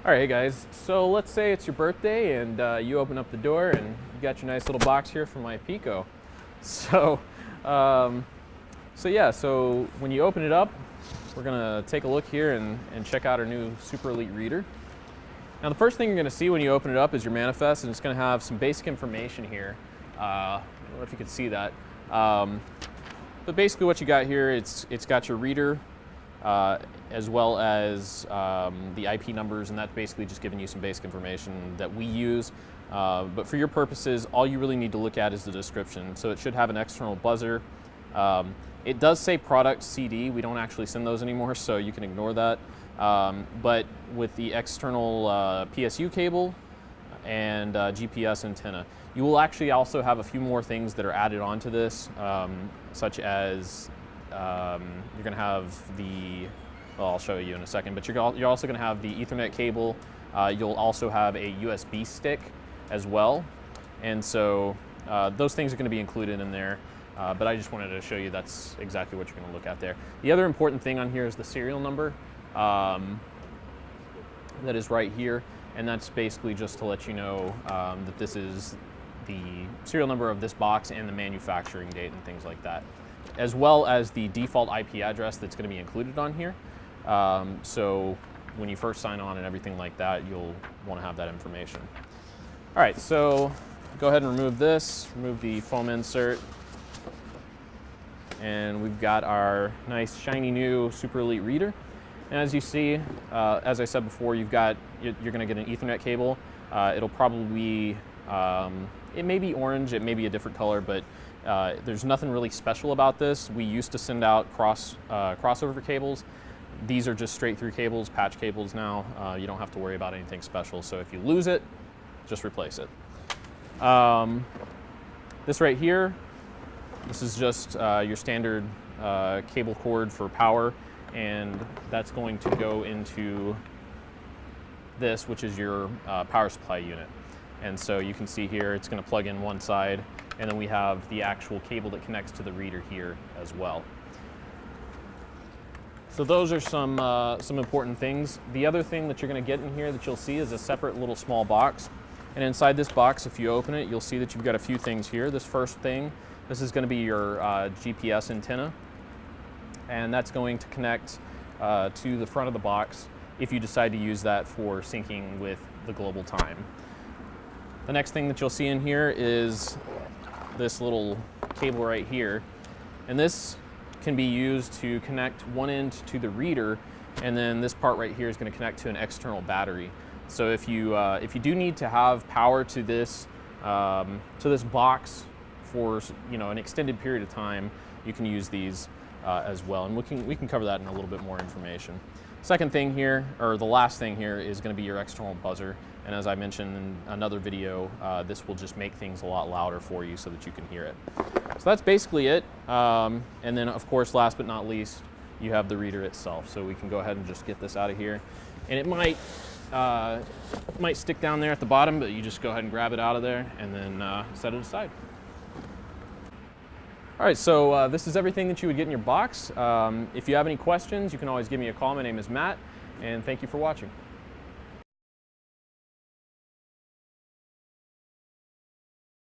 All right, hey guys, so let's say it's your birthday and you open up the door and you got your nice little box here from IPICO. So, so when you open it up, we're gonna take a look here and check out our new Super Elite reader. Now the first thing you're gonna see when you open it up is your manifest, and it's gonna have some basic information here. I don't know if you can see that. But basically what you got here, it's got your reader, as well as the IP numbers, and that's basically just giving you some basic information that we use. But for your purposes, all you really need to look at is the description. So it should have an external buzzer. It does say product CD. We don't actually send those anymore, so you can ignore that. But with the external PSU cable and GPS antenna, you will actually also have a few more things that are added onto this, such as you're going to have the, well, I'll show you in a second, but you're also going to have the Ethernet cable. You'll also have a USB stick as well. And so those things are going to be included in there. But I just wanted to show you that's exactly what you're going to look at there. The other important thing on here is the serial number that is right here. And that's basically just to let you know that this is the serial number of this box and the manufacturing date and things like that, as well as the default IP address that's going to be included on here. So when you first sign on and everything like that, you'll want to have that information. All right, so go ahead and remove this, remove the foam insert, and we've got our nice shiny new Super Elite reader. And as you see, as I said before, you're going to get an Ethernet cable. It'll probably be, it may be orange, it may be a different color, but there's nothing really special about this. We used to send out crossover cables. These are just straight through cables, patch cables now. You don't have to worry about anything special. So if you lose it, just replace it. This right here, this is just your standard cable cord for power, and that's going to go into this, which is your power supply unit. And so you can see here, it's going to plug in one side, and then we have the actual cable that connects to the reader here as well. So those are some important things. The other thing that you're going to get in here that you'll see is a separate little small box. And inside this box, if you open it, you'll see that you've got a few things here. This first thing, this is going to be your GPS antenna, and that's going to connect to the front of the box if you decide to use that for syncing with the global time. The next thing that you'll see in here is this little cable right here, and this can be used to connect one end to the reader, and then this part right here is going to connect to an external battery. So if you do need to have power to this box for an extended period of time, you can use these as well, and we can cover that in a little bit more information. Second thing here, or the last thing here, is going to be your external buzzer. And as I mentioned in another video, this will just make things a lot louder for you so that you can hear it. So that's basically it. And then, of course, last but not least, you have the reader itself. So we can go ahead and just get this out of here. And it might stick down there at the bottom, but you just go ahead and grab it out of there and then set it aside. All right, so this is everything that you would get in your box. If you have any questions, you can always give me a call. My name is Matt, and thank you for watching.